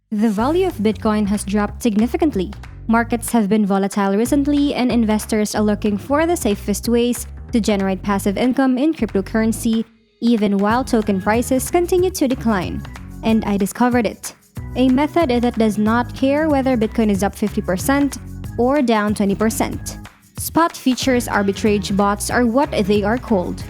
The value of Bitcoin has dropped significantly. Markets have been volatile recently, and investors are looking for the safest ways to generate passive income in cryptocurrency, even while token prices continue to decline. And I discovered it. A method that does not care whether Bitcoin is up 50% or down 20%. Spot futures arbitrage bots are what they are called.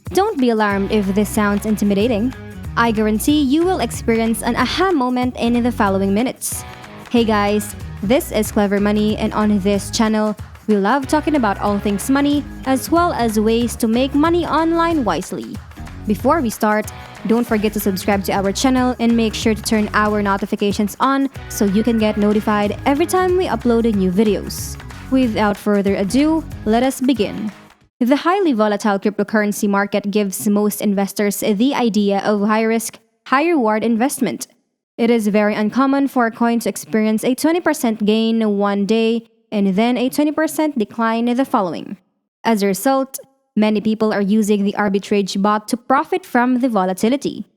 Don't be alarmed if this sounds intimidating. I guarantee you will experience an aha moment in the following minutes. Hey guys, this is Clever Money, and on this channel, we love talking about all things money as well as ways to make money online wisely. Before we start, don't forget to subscribe to our channel and make sure to turn our notifications on so you can get notified every time we upload new videos. Without further ado, let us begin. The highly volatile cryptocurrency market gives most investors the idea of high-risk, high-reward investment. It is very uncommon for a coin to experience a 20% gain one day and then a 20% decline the following. As a result, many people are using the arbitrage bot to profit from the volatility.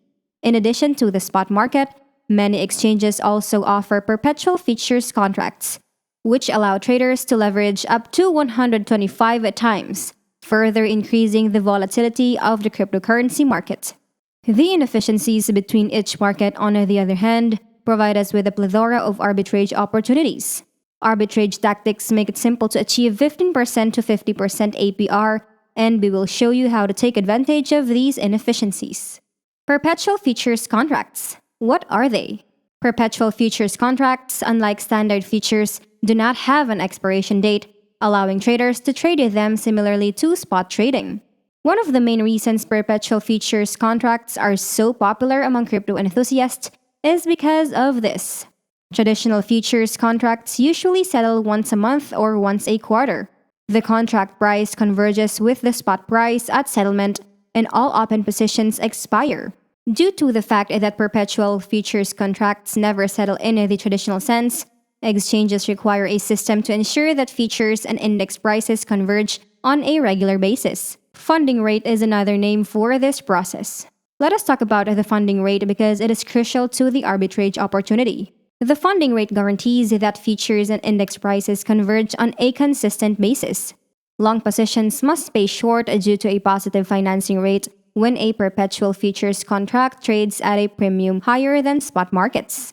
In addition to the spot market, many exchanges also offer perpetual futures contracts, which allow traders to leverage up to 125 times, further increasing the volatility of the cryptocurrency market. The inefficiencies between each market, on the other hand, provide us with a plethora of arbitrage opportunities. Arbitrage tactics make it simple to achieve 15% to 50% APR, and we will show you how to take advantage of these inefficiencies. Perpetual futures contracts. What are they? Perpetual futures contracts, unlike standard futures, do not have an expiration date, allowing traders to trade them similarly to spot trading. One of the main reasons perpetual futures contracts are so popular among crypto enthusiasts is because of this. Traditional futures contracts usually settle once a month or once a quarter. The contract price converges with the spot price at settlement, and all open positions expire. Due to the fact that perpetual futures contracts never settle in the traditional sense, exchanges require a system to ensure that futures and index prices converge on a regular basis. Funding rate is another name for this process. Let us talk about the funding rate because it is crucial to the arbitrage opportunity. The funding rate guarantees that futures and index prices converge on a consistent basis. Long positions must pay short due to a positive financing rate when a perpetual futures contract trades at a premium higher than spot markets.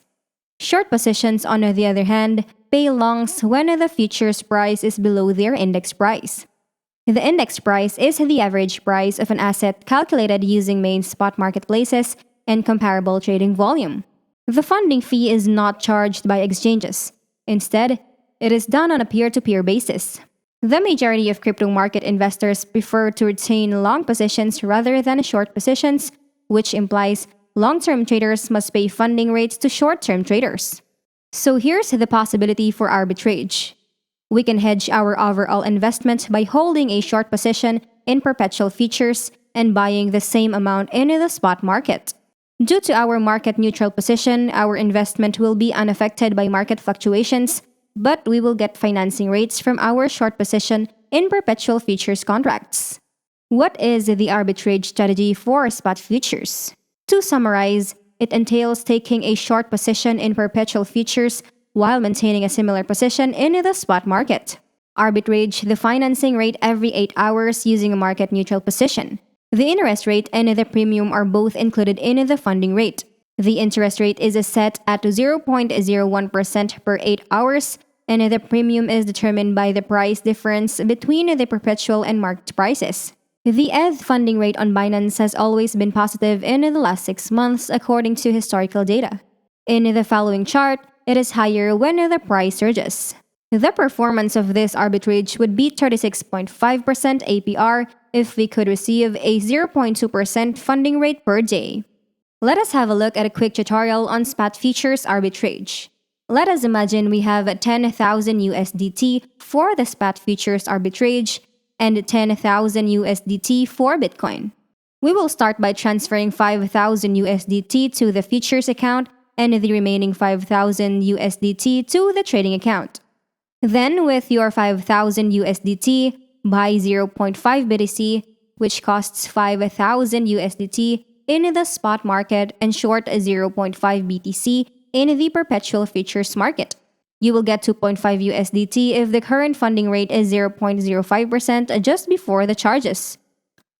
Short positions, on the other hand, pay longs when the futures price is below their index price. The index price is the average price of an asset calculated using main spot marketplaces and comparable trading volume. The funding fee is not charged by exchanges. Instead, it is done on a peer-to-peer basis. The majority of crypto market investors prefer to retain long positions rather than short positions, which implies long-term traders must pay funding rates to short-term traders. So here's the possibility for arbitrage. We can hedge our overall investment by holding a short position in perpetual futures and buying the same amount in the spot market. Due to our market-neutral position, our investment will be unaffected by market fluctuations, but we will get financing rates from our short position in perpetual futures contracts. What is the arbitrage strategy for spot futures? To summarize, it entails taking a short position in perpetual futures while maintaining a similar position in the spot market. Arbitrage the financing rate every 8 hours using a market-neutral position. The interest rate and the premium are both included in the funding rate. The interest rate is set at 0.01% per 8 hours, and the premium is determined by the price difference between the perpetual and market prices. The ETH funding rate on Binance has always been positive in the last 6 months according to historical data. In the following chart, it is higher when the price surges. The performance of this arbitrage would be 36.5% APR if we could receive a 0.2% funding rate per day. Let us have a look at a quick tutorial on spot futures arbitrage. Let us imagine we have 10,000 USDT for the spot futures arbitrage and 10,000 USDT for Bitcoin. We will start by transferring 5,000 USDT to the futures account and the remaining 5,000 USDT to the trading account. Then, with your 5,000 USDT, buy 0.5 BTC, which costs 5,000 USDT, in the spot market and short 0.5 BTC in the perpetual futures market. You will get 2.5 USDT if the current funding rate is 0.05% just before the charges.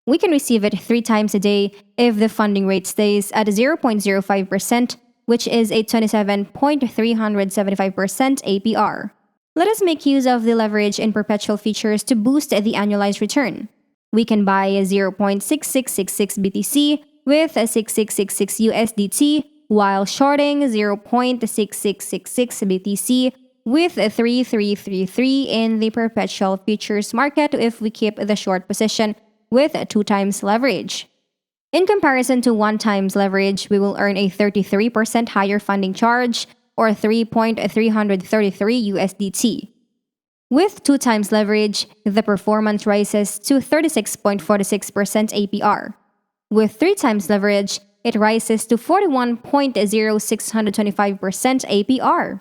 We can receive it 3 times a day if the funding rate stays at 0.05%, which is a 27.375% APR. Let us make use of the leverage in perpetual futures to boost the annualized return. We can buy a 0.6666 BTC with a 6666 USDT while shorting 0.6666 BTC with a 3333 in the perpetual futures market if we keep the short position with 2 times leverage. In comparison to 1 times leverage, we will earn a 33% higher funding charge or 3.333 USDT. With 2 times leverage, the performance rises to 36.46% APR. With 3 times leverage, it rises to 41.0625% APR.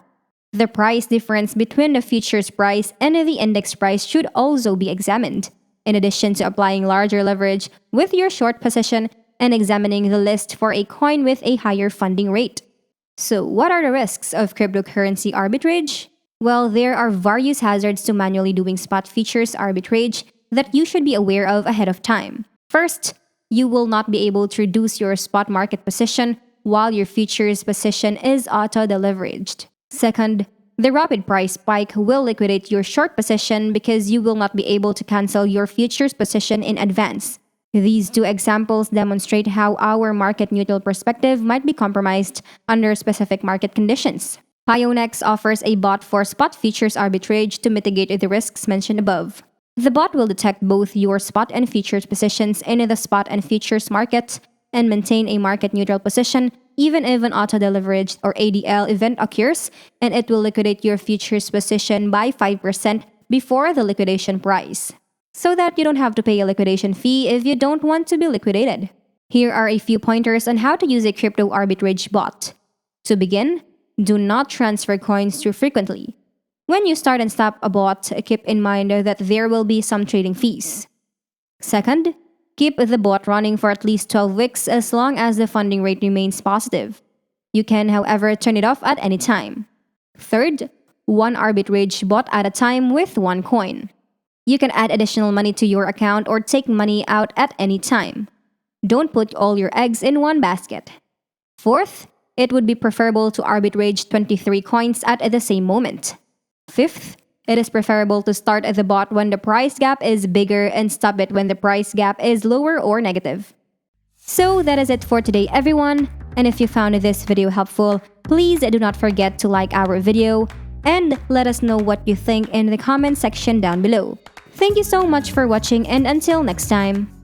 The price difference between the futures price and the index price should also be examined, in addition to applying larger leverage with your short position and examining the list for a coin with a higher funding rate. So, what are the risks of cryptocurrency arbitrage? Well, there are various hazards to manually doing spot futures arbitrage that you should be aware of ahead of time. First, you will not be able to reduce your spot market position while your futures position is auto-deleveraged. Second, the rapid price spike will liquidate your short position because you will not be able to cancel your futures position in advance. These 2 examples demonstrate how our market-neutral perspective might be compromised under specific market conditions. Pionex offers a bot for spot futures arbitrage to mitigate the risks mentioned above. The bot will detect both your spot and futures positions in the spot and futures market and maintain a market-neutral position even if an auto-deleveraged or ADL event occurs, and it will liquidate your futures position by 5% before the liquidation price, so that you don't have to pay a liquidation fee if you don't want to be liquidated. Here are a few pointers on how to use a crypto arbitrage bot. To begin, do not transfer coins too frequently. When you start and stop a bot, keep in mind that there will be some trading fees. Second, keep the bot running for at least 12 weeks as long as the funding rate remains positive. You can, however, turn it off at any time. Third, 1 arbitrage bot at a time with 1 coin. You can add additional money to your account or take money out at any time. Don't put all your eggs in one basket. Fourth, it would be preferable to arbitrage 23 coins at the same moment. Fifth, it is preferable to start the bot when the price gap is bigger and stop it when the price gap is lower or negative. So that is it for today, everyone. And if you found this video helpful, please do not forget to like our video and let us know what you think in the comment section down below. Thank you so much for watching, and until next time.